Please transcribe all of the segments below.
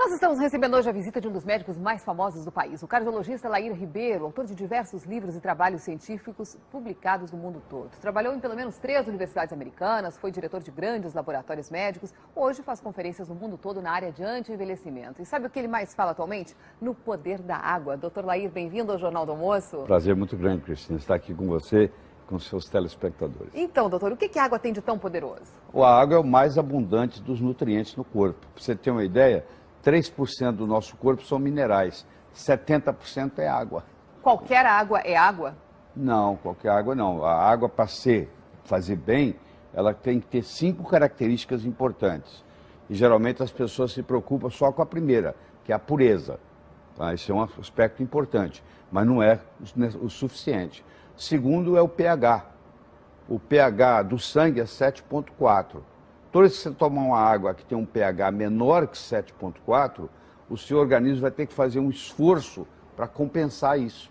Nós estamos recebendo hoje a visita de um dos médicos mais famosos do país, o cardiologista Lair Ribeiro, autor de diversos livros e trabalhos científicos publicados no mundo todo. Trabalhou em pelo menos 3 universidades americanas, foi diretor de grandes laboratórios médicos, hoje faz conferências no mundo todo na área de anti-envelhecimento. E sabe o que ele mais fala atualmente? No poder da água. Doutor Lair, bem-vindo ao Jornal do Almoço. Prazer muito grande, Cristina, estar aqui com você, com seus telespectadores. Então, doutor, o que a água tem de tão poderoso? A água é o mais abundante dos nutrientes no corpo. Para você ter uma ideia, 3% do nosso corpo são minerais, 70% é água. Qualquer água é água? Não, qualquer água não. A água, para fazer bem, ela tem que ter 5 características importantes. E geralmente as pessoas se preocupam só com a primeira, que é a pureza. Tá? Esse é um aspecto importante, mas não é o suficiente. Segundo é o pH. O pH do sangue é 7,4. Toda vez que você tomar uma água que tem um pH menor que 7,4, o seu organismo vai ter que fazer um esforço para compensar isso.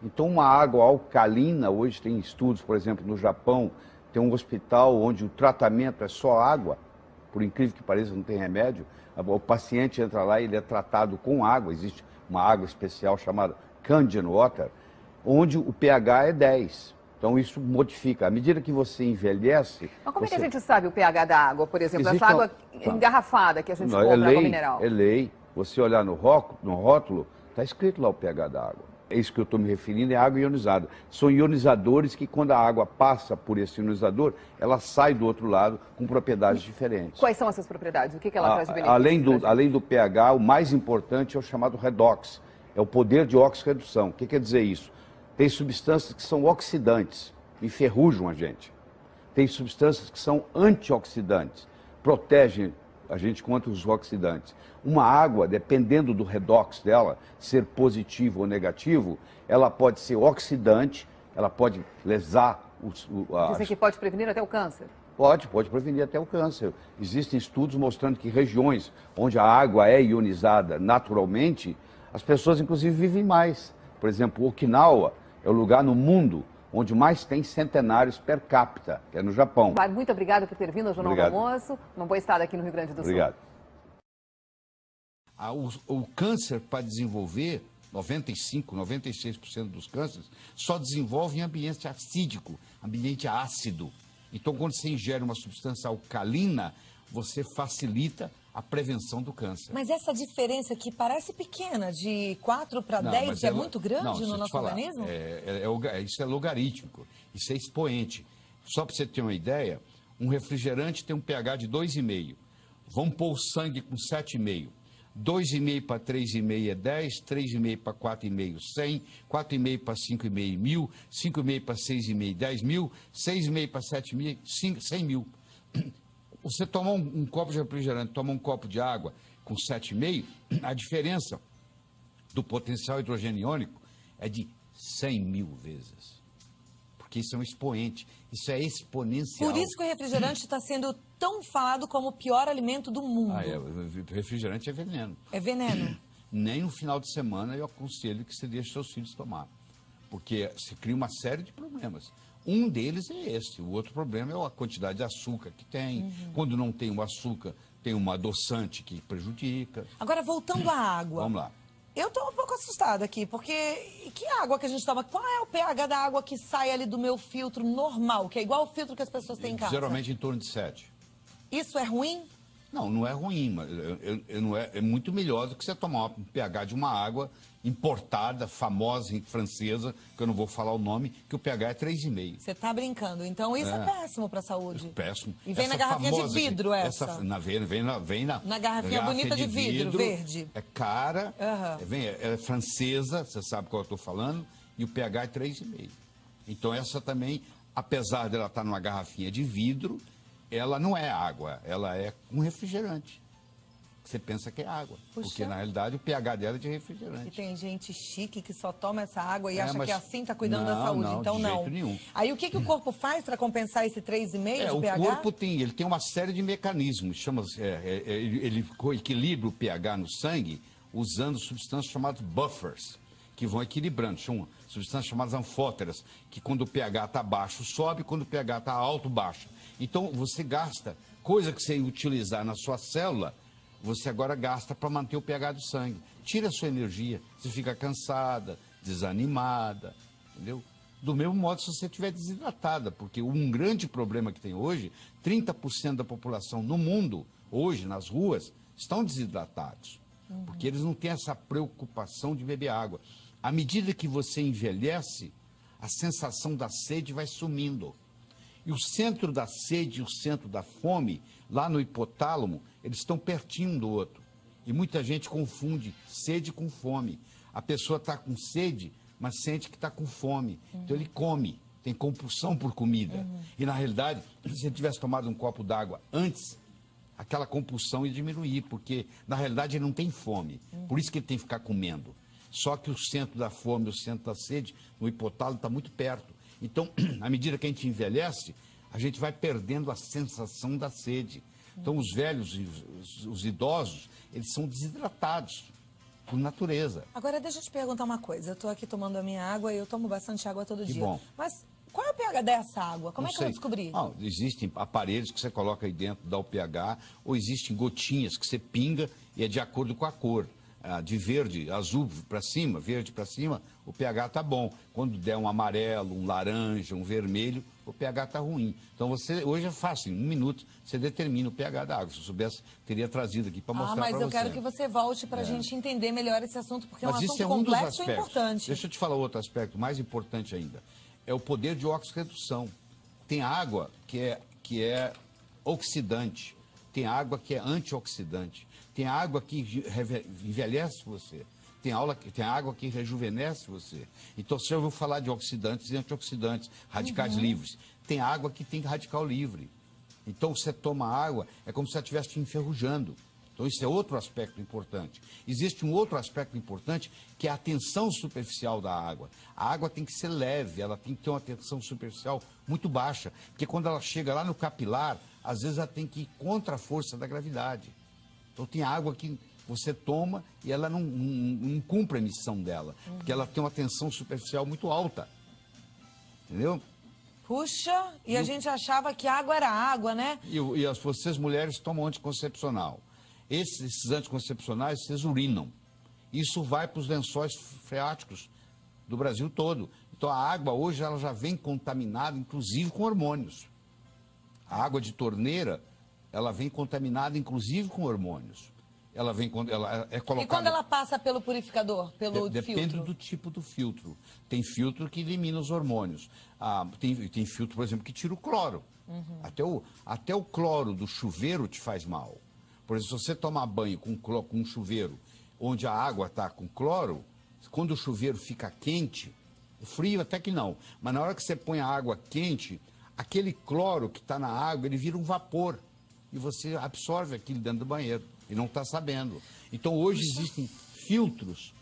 Então, uma água alcalina, hoje tem estudos, por exemplo, no Japão, tem um hospital onde o tratamento é só água, por incrível que pareça, não tem remédio. O paciente entra lá e ele é tratado com água, existe uma água especial chamada Kangen Water, onde o pH é 10. Então isso modifica. À medida que você envelhece... Mas como é que a gente sabe o pH da água, por exemplo? Essa água engarrafada que a gente compra, água mineral. É lei. Você olhar no rótulo, está escrito lá o pH da água. É isso que eu estou me referindo, é água ionizada. São ionizadores que, quando a água passa por esse ionizador, ela sai do outro lado com propriedades diferentes. Quais são essas propriedades? O que ela traz de benefício? Além do pH, o mais importante é o chamado redox. É o poder de oxirredução. O que quer dizer isso? Tem substâncias que são oxidantes, enferrujam a gente. Tem substâncias que são antioxidantes, protegem a gente contra os oxidantes. Uma água, dependendo do redox dela, ser positivo ou negativo, ela pode ser oxidante, ela pode lesar Dizem que pode prevenir até o câncer. Pode prevenir até o câncer. Existem estudos mostrando que regiões onde a água é ionizada naturalmente, as pessoas inclusive vivem mais. Por exemplo, Okinawa é o lugar no mundo onde mais tem centenários per capita, que é no Japão. Muito obrigada por ter vindo ao Jornal do Almoço. Uma boa estada aqui no Rio Grande do Sul. Obrigado. O câncer, para desenvolver, 95%, 96% dos cânceres, só desenvolve em ambiente acídico, ambiente ácido. Então, quando você ingere uma substância alcalina, você facilita a prevenção do câncer. Mas essa diferença que parece pequena, de 4 para 10, é muito grande no nosso organismo? Isso é logarítmico, isso é expoente. Só para você ter uma ideia, um refrigerante tem um pH de 2,5. Vamos pôr o sangue com 7,5. 2,5 para 3,5 é 10, 3,5 para 4,5, 100, 4,5 para 5,5, 1.000, 5,5 para 6,5, 10.000, 6,5 para 7.000, 100 mil. Você tomar um copo de refrigerante, tomar um copo de água com 7,5, a diferença do potencial hidrogeniônico é de 100 mil vezes. Porque isso é um expoente, isso é exponencial. Por isso que o refrigerante está sendo tão falado como o pior alimento do mundo. O refrigerante é veneno. É veneno? Nem no final de semana eu aconselho que você deixe seus filhos tomar. Porque se cria uma série de problemas. Um deles é esse. O outro problema é a quantidade de açúcar que tem. Quando não tem o açúcar, tem uma adoçante que prejudica. Agora, voltando à água. Vamos lá. Eu estou um pouco assustada aqui, porque que água que a gente toma? Qual é o pH da água que sai ali do meu filtro normal, que é igual o filtro que as pessoas têm em casa? Geralmente em torno de 7. Isso é ruim? Não, não é ruim, mas é muito melhor do que você tomar um pH de uma água importada, famosa, francesa, que eu não vou falar o nome, que o pH é 3,5. Você está brincando, então isso é péssimo para a saúde. Péssimo. E vem na garrafinha de vidro essa. Vem na garrafinha bonita de vidro, verde. É cara, é francesa, você sabe qual eu estou falando, e o pH é 3,5. Então essa também, apesar dela estar numa garrafinha de vidro, ela não é água, ela é um refrigerante. Você pensa que é água, porque na realidade o pH dela é de refrigerante. E tem gente chique que só toma essa água e acha que assim está cuidando da saúde, então não. De jeito nenhum. Aí o que o corpo faz para compensar esse 3,5 de pH? O corpo tem uma série de mecanismos, ele equilibra o pH no sangue usando substâncias chamadas buffers, que vão equilibrando. São substâncias chamadas anfóteras, que quando o pH está baixo sobe, quando o pH está alto baixa. Então você gasta coisa que você utilizar na sua célula, você agora gasta para manter o pH do sangue. Tira a sua energia, você fica cansada, desanimada, entendeu? Do mesmo modo se você estiver desidratada, porque um grande problema que tem hoje, 30% da população no mundo, hoje, nas ruas, estão desidratados. Porque eles não têm essa preocupação de beber água. À medida que você envelhece, a sensação da sede vai sumindo. E o centro da sede e o centro da fome, lá no hipotálamo, eles estão pertinho um do outro. E muita gente confunde sede com fome. A pessoa está com sede, mas sente que está com fome. Então ele come, tem compulsão por comida. E na realidade, se ele tivesse tomado um copo d'água antes, aquela compulsão ia diminuir, porque na realidade ele não tem fome. Por isso que ele tem que ficar comendo. Só que o centro da fome, o centro da sede, no hipotálamo está muito perto. Então, à medida que a gente envelhece, a gente vai perdendo a sensação da sede. Então, os velhos e os idosos, eles são desidratados por natureza. Agora, deixa eu te perguntar uma coisa. Eu estou aqui tomando a minha água e eu tomo bastante água todo dia. Bom. Mas qual é o pH dessa água? Como Não é que eu sei. vou descobrir? Não, existem aparelhos que você coloca aí dentro, dá o pH, ou existem gotinhas que você pinga e é de acordo com a cor. De verde, azul para cima, verde para cima, o pH está bom. Quando der um amarelo, um laranja, um vermelho, o pH está ruim. Então você, hoje é fácil, em 1 minuto você determina o pH da água. Se eu soubesse, teria trazido aqui para mostrar para você. Mas eu quero que você volte para a gente entender melhor esse assunto, porque é um Mas isso assunto é um dos complexo e aspectos. importante. Deixa eu te falar outro aspecto mais importante ainda. É o poder de oxirredução. Tem água que é oxidante, tem água que é antioxidante. Tem água que envelhece você. Tem água que rejuvenesce você. Então, você já ouviu falar de oxidantes e antioxidantes, radicais livres. Tem água que tem radical livre. Então, você toma água, é como se você estivesse te enferrujando. Então, isso é outro aspecto importante. Existe um outro aspecto importante, que é a tensão superficial da água. A água tem que ser leve, ela tem que ter uma tensão superficial muito baixa. Porque quando ela chega lá no capilar, às vezes ela tem que ir contra a força da gravidade. Então tem água que você toma e ela não cumpre a missão dela, porque ela tem uma tensão superficial muito alta. Entendeu? Puxa, e a gente achava que água era água, né? E vocês mulheres tomam anticoncepcional. Esses anticoncepcionais, vocês urinam. Isso vai para os lençóis freáticos do Brasil todo. Então a água hoje ela já vem contaminada, inclusive com hormônios. A água de torneira, ela vem contaminada, inclusive, com hormônios. Ela é colocada... E quando ela passa pelo purificador, pelo Depende filtro? do tipo do filtro. Tem filtro que elimina os hormônios. Tem filtro, por exemplo, que tira o cloro. Até o cloro do chuveiro te faz mal. Por exemplo, se você tomar banho com um chuveiro onde a água está com cloro, quando o chuveiro fica quente, frio até que não, mas na hora que você põe a água quente, aquele cloro que está na água, ele vira um vapor. E você absorve aquilo dentro do banheiro e não está sabendo. Então, hoje existem filtros,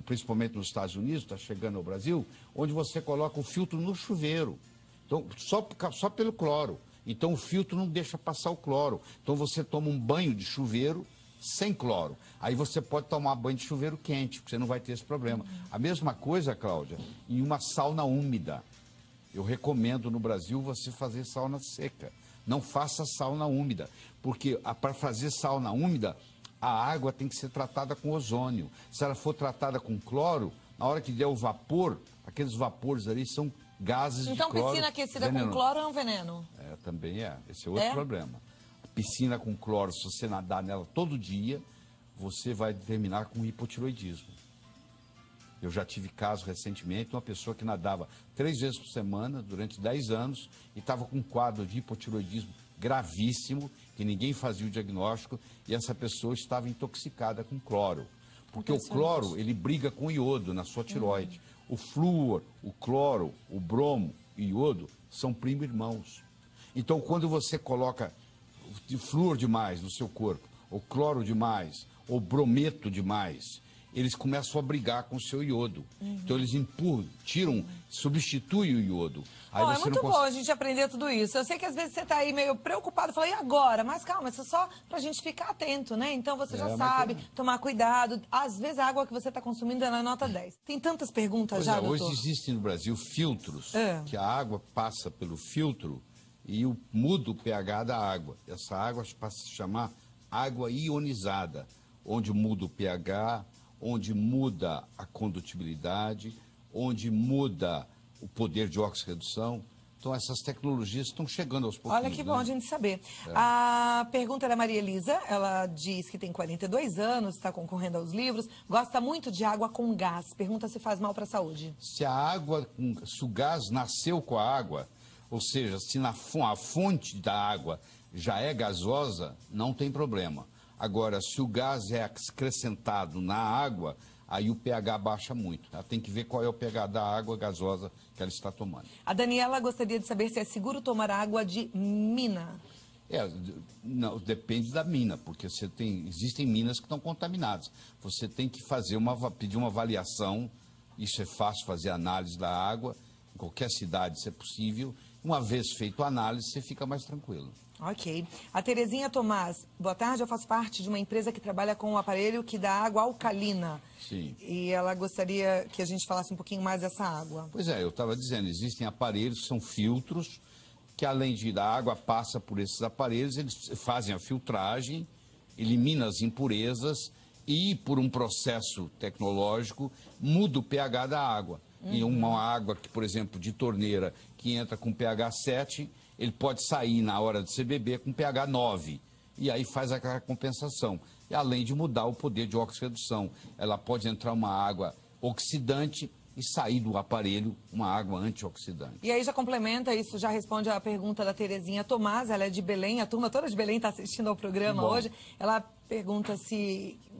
principalmente nos Estados Unidos, está chegando ao Brasil, onde você coloca o filtro no chuveiro. Então, só pelo cloro. Então, o filtro não deixa passar o cloro. Então, você toma um banho de chuveiro sem cloro. Aí você pode tomar banho de chuveiro quente, porque você não vai ter esse problema. A mesma coisa, Cláudia, em uma sauna úmida. Eu recomendo no Brasil você fazer sauna seca. Não faça sauna úmida, porque para fazer sauna úmida, a água tem que ser tratada com ozônio. Se ela for tratada com cloro, na hora que der o vapor, aqueles vapores ali são gases de cloro. Então, piscina aquecida com cloro é um veneno? Também é. Esse é outro problema. A piscina com cloro, se você nadar nela todo dia, você vai terminar com hipotiroidismo. Eu já tive caso recentemente de uma pessoa que nadava 3 vezes por semana durante 10 anos e estava com um quadro de hipotiroidismo gravíssimo, que ninguém fazia o diagnóstico, e essa pessoa estava intoxicada com cloro. Porque o cloro, ele briga com o iodo na sua tireoide. O flúor, o cloro, o bromo e o iodo são primo-irmãos. Então, quando você coloca flúor demais no seu corpo, ou cloro demais, ou brometo demais, eles começam a brigar com o seu iodo. Então eles empurram, tiram, substituem o iodo. Aí é muito bom a gente aprender tudo isso. Eu sei que às vezes você está aí meio preocupado, fala, e agora? Mas calma, isso é só para a gente ficar atento, né? Então você já sabe, tomar cuidado. Às vezes a água que você está consumindo é na nota 10. Tem tantas perguntas já, doutor? Hoje existem no Brasil filtros, que a água passa pelo filtro e muda o pH da água. Essa água passa a se chamar água ionizada, onde muda o pH, onde muda a condutibilidade, onde muda o poder de oxirredução. Então, essas tecnologias estão chegando aos pouquinhos. Olha que bom né? a gente saber. A pergunta é da Maria Elisa. Ela diz que tem 42 anos, está concorrendo aos livros, gosta muito de água com gás. Pergunta se faz mal para a saúde. Se o gás nasceu com a água, ou seja, se a fonte da água já é gasosa, não tem problema. Agora, se o gás é acrescentado na água, aí o pH baixa muito. Ela tem que ver qual é o pH da água gasosa que ela está tomando. A Daniela gostaria de saber se é seguro tomar água de mina. Não, depende da mina, porque existem minas que estão contaminadas. Você tem que pedir uma avaliação, isso é fácil fazer análise da água, em qualquer cidade, se é possível. Uma vez feito a análise, você fica mais tranquilo. Ok. A Terezinha Tomás, boa tarde, eu faço parte de uma empresa que trabalha com um aparelho que dá água alcalina. Sim. E ela gostaria que a gente falasse um pouquinho mais dessa água. Pois é, eu estava dizendo, existem aparelhos, são filtros, que além de da água passa por esses aparelhos, eles fazem a filtragem, eliminam as impurezas e, por um processo tecnológico, muda o pH da água. E uma água, que, por exemplo, de torneira, que entra com pH 7, ele pode sair na hora de você beber com pH 9. E aí faz aquela compensação. E além de mudar o poder de oxirredução, ela pode entrar uma água oxidante e sair do aparelho uma água antioxidante. E aí já complementa, isso já responde a pergunta da Terezinha Tomás, ela é de Belém, a turma toda de Belém está assistindo ao programa hoje. Ela pergunta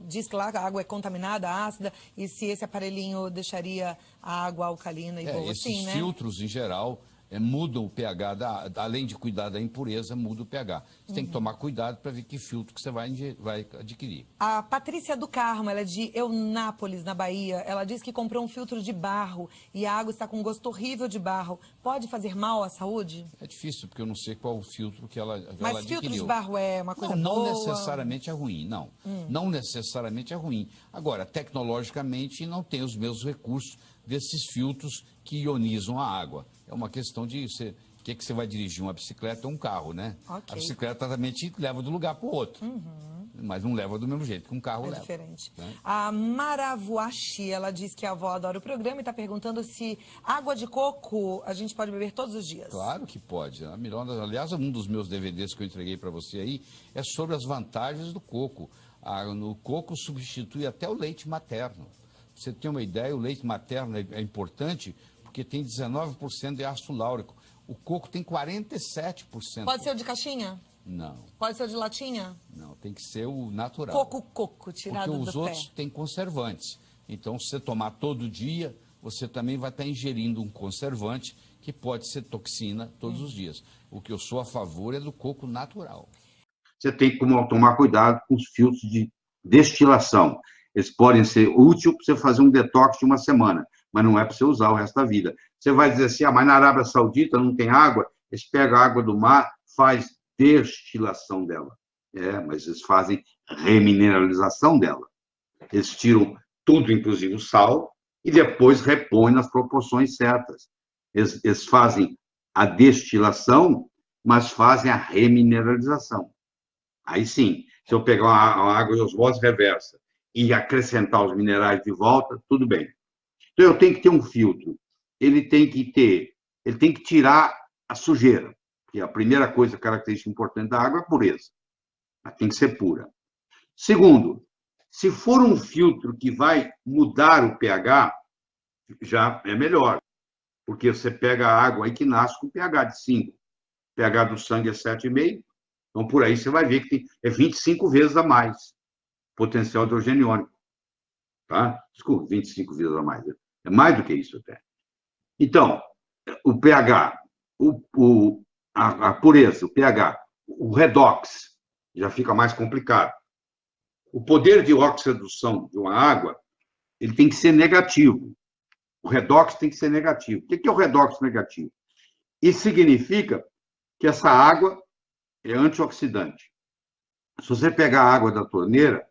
diz que lá a água é contaminada, ácida, e se esse aparelhinho deixaria a água alcalina e boa, esses sim, né? filtros, em geral, mudam o pH, além de cuidar da impureza, muda o pH. Você tem que tomar cuidado para ver que filtro que você vai adquirir. A Patrícia do Carmo, ela é de Eunápolis, na Bahia. Ela diz que comprou um filtro de barro e a água está com um gosto horrível de barro. Pode fazer mal à saúde? É difícil, porque eu não sei qual o filtro que ela adquiriu. Mas filtro de barro é uma coisa não boa? Não necessariamente é ruim, não. Não necessariamente é ruim. Agora, tecnologicamente, não tem os mesmos recursos desses filtros que ionizam a água. É uma questão de o que você vai dirigir, uma bicicleta ou um carro, né? Okay. A bicicleta também te leva de um lugar para o outro. Mas não leva do mesmo jeito que um carro leva. É diferente. Né? A Maravuashi, ela diz que a avó adora o programa e está perguntando se água de coco a gente pode beber todos os dias. Claro que pode. Aliás, um dos meus DVDs que eu entreguei para você aí é sobre as vantagens do coco. O coco substitui até o leite materno. Pra você ter uma ideia, o leite materno é importante porque tem 19% de ácido láurico. O coco tem 47%. Pode ser o de caixinha? Não. Pode ser o de latinha? Não, tem que ser o natural. Coco, tirado do pé. Porque os outros têm conservantes. Então, se você tomar todo dia, você também vai estar ingerindo um conservante que pode ser toxina todos os dias. O que eu sou a favor é do coco natural. Você tem que tomar cuidado com os filtros de destilação. Eles podem ser úteis para você fazer um detox de uma semana, mas não é para você usar o resto da vida. Você vai dizer assim, mas na Arábia Saudita não tem água, eles pegam a água do mar, faz destilação dela. Mas eles fazem remineralização dela. Eles tiram tudo, inclusive o sal, e depois repõem nas proporções certas. Eles fazem a destilação, mas fazem a remineralização. Aí sim, se eu pegar uma água de osmose reversa e acrescentar os minerais de volta, tudo bem. Então, eu tenho que ter um filtro. Ele tem que tirar a sujeira, que é a primeira coisa, característica importante da água, é a pureza. Ela tem que ser pura. Segundo, se for um filtro que vai mudar o pH, já é melhor, porque você pega a água aí que nasce com pH de 5. O pH do sangue é 7,5, então por aí você vai ver que é 25 vezes a mais potencial hidrogeniônico. Tá? Desculpa, 25 vezes a mais. É mais do que isso até. Então, o pH, a pureza, o pH, o redox, já fica mais complicado. O poder de oxirredução de uma água, ele tem que ser negativo. O redox tem que ser negativo. O que é o redox negativo? Isso significa que essa água é antioxidante. Se você pegar a água da torneira,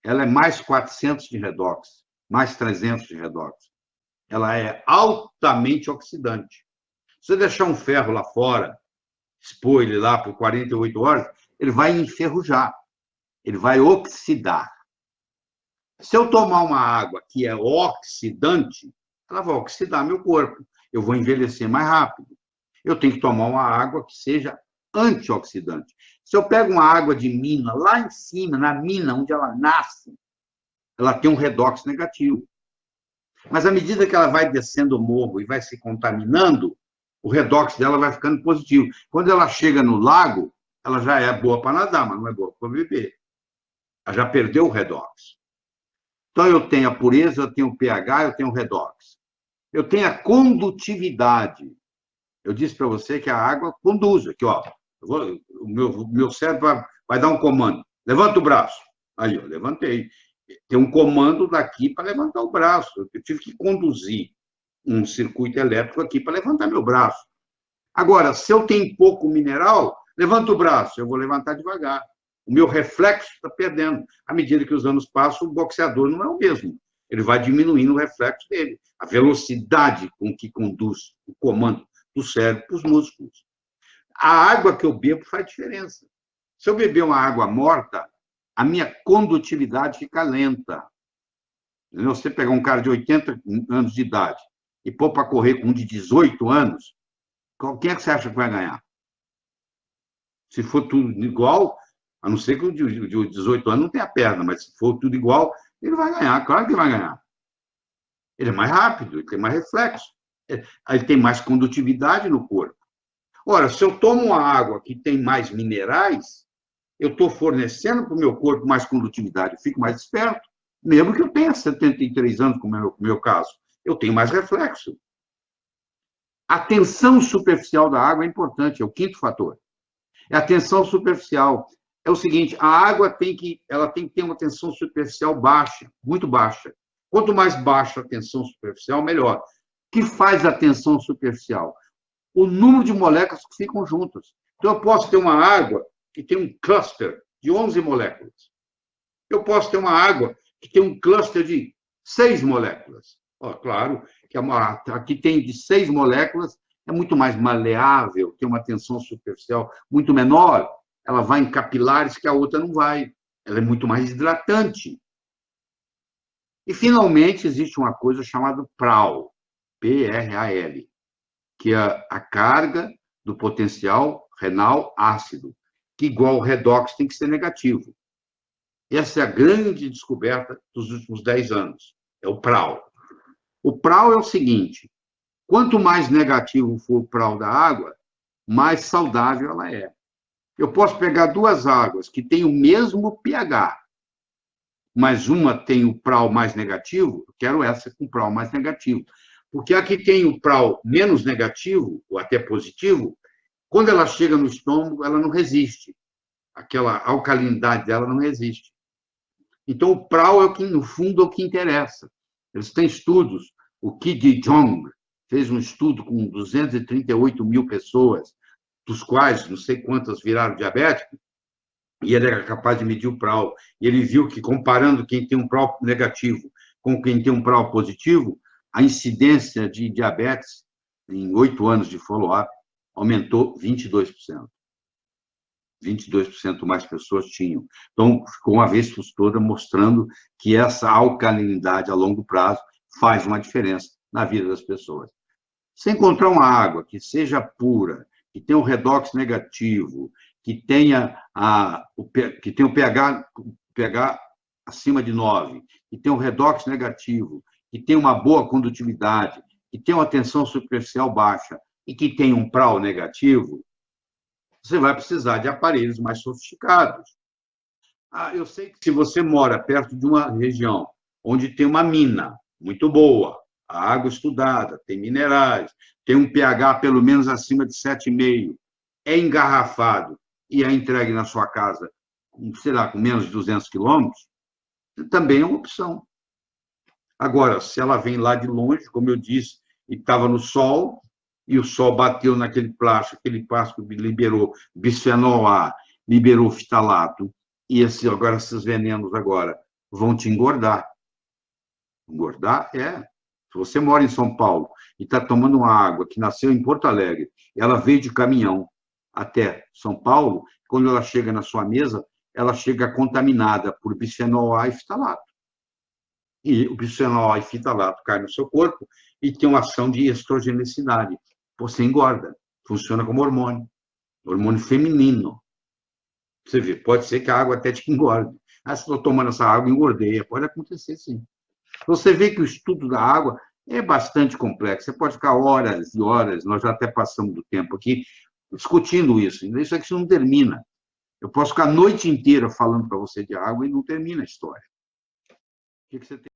ela é mais 400 de redox, mais 300 de redox. Ela é altamente oxidante. Se você deixar um ferro lá fora, expor ele lá por 48 horas, ele vai enferrujar. ele vai oxidar. Se eu tomar uma água que é oxidante, ela vai oxidar meu corpo. Eu vou envelhecer mais rápido. Eu tenho que tomar uma água que seja antioxidante. Se eu pego uma água de mina, lá em cima, na mina onde ela nasce, ela tem um redox negativo. Mas à medida que ela vai descendo o morro e vai se contaminando, o redox dela vai ficando positivo. Quando ela chega no lago, ela já é boa para nadar, mas não é boa para beber. Ela já perdeu o redox. Então, eu tenho a pureza, eu tenho o pH, eu tenho o redox. Eu tenho a condutividade. Eu disse para você que a água conduz. Aqui, ó. O meu cérebro vai dar um comando. Levanta o braço. Aí, eu levantei. Tem um comando daqui para levantar o braço. Eu tive que conduzir um circuito elétrico aqui para levantar meu braço. Agora, se eu tenho pouco mineral, levanta o braço. Eu vou levantar devagar. O meu reflexo está perdendo. À medida que os anos passam, o boxeador não é o mesmo. Ele vai diminuindo o reflexo dele. A velocidade com que conduz o comando do cérebro para os músculos. A água que eu bebo faz diferença. Se eu beber uma água morta, a minha condutividade fica lenta. Se você pegar um cara de 80 anos de idade e pôr para correr com um de 18 anos, quem é que você acha que vai ganhar? Se for tudo igual, a não ser que o de 18 anos não tenha perna, mas se for tudo igual, ele vai ganhar, claro que ele vai ganhar. Ele é mais rápido, ele tem mais reflexo, ele tem mais condutividade no corpo. Ora, se eu tomo uma água que tem mais minerais, eu estou fornecendo para o meu corpo mais condutividade, eu fico mais esperto, mesmo que eu tenha 73 anos, como é o meu caso, eu tenho mais reflexo. A tensão superficial da água é importante, é o quinto fator. É a tensão superficial. É o seguinte, a água tem que ter uma tensão superficial baixa, muito baixa. Quanto mais baixa a tensão superficial, melhor. O que faz a tensão superficial? O número de moléculas que ficam juntas. Então, eu posso ter uma água que tem um cluster de 11 moléculas. Eu posso ter uma água que tem um cluster de 6 moléculas. Claro que a que tem de 6 moléculas é muito mais maleável, tem uma tensão superficial muito menor, ela vai em capilares que a outra não vai. Ela é muito mais hidratante. E, finalmente, existe uma coisa chamada PRAL, P-R-A-L, que é a carga do potencial renal ácido, que, igual ao redox, tem que ser negativo. Essa é a grande descoberta dos últimos 10 anos, é o PRAL. O PRAL é o seguinte, quanto mais negativo for o PRAL da água, mais saudável ela é. Eu posso pegar duas águas que têm o mesmo pH, mas uma tem o PRAL mais negativo, eu quero essa com PRAL mais negativo. Porque a que tem o PRAL menos negativo, ou até positivo, quando ela chega no estômago, ela não resiste. Aquela alcalinidade dela não resiste. Então, o PRAL é o que, no fundo, é o que interessa. Eles têm estudos. O Ki Jong fez um estudo com 238 mil pessoas, dos quais não sei quantas viraram diabéticos, e ele era capaz de medir o PRAL. E ele viu que, comparando quem tem um PRAL negativo com quem tem um PRAL positivo, a incidência de diabetes, em 8 anos de follow-up, aumentou 22%. 22% mais pessoas tinham. Então, ficou uma vez por toda mostrando que essa alcalinidade a longo prazo faz uma diferença na vida das pessoas. Se encontrar uma água que seja pura, que tenha um redox negativo, que tenha o pH acima de 9, que tenha um redox negativo, que tenha uma boa condutividade, que tenha uma tensão superficial baixa e que tenha um PRAL negativo, você vai precisar de aparelhos mais sofisticados. Eu sei que se você mora perto de uma região onde tem uma mina muito boa, a água estudada, tem minerais, tem um pH pelo menos acima de 7,5, é engarrafado e é entregue na sua casa, sei lá, com menos de 200 quilômetros, também é uma opção. Agora, se ela vem lá de longe, como eu disse, e estava no sol, e o sol bateu naquele plástico liberou bisfenol A, liberou fitalato, e agora esses venenos agora vão te engordar. Engordar é. Se você mora em São Paulo e está tomando uma água que nasceu em Porto Alegre, ela veio de caminhão até São Paulo, quando ela chega na sua mesa, ela chega contaminada por bisfenol A e fitalato. E o bisfenol A e fitalato cai no seu corpo e tem uma ação de estrogenicidade. Você engorda, funciona como hormônio feminino. Você vê, pode ser que a água até te engorde. Ah, se estou tomando essa água, engordei. Pode acontecer, sim. Você vê que o estudo da água é bastante complexo. Você pode ficar horas e horas, nós já até passamos do tempo aqui, discutindo isso. Isso aqui não termina. Eu posso ficar a noite inteira falando para você de água e não termina a história. O que você tem?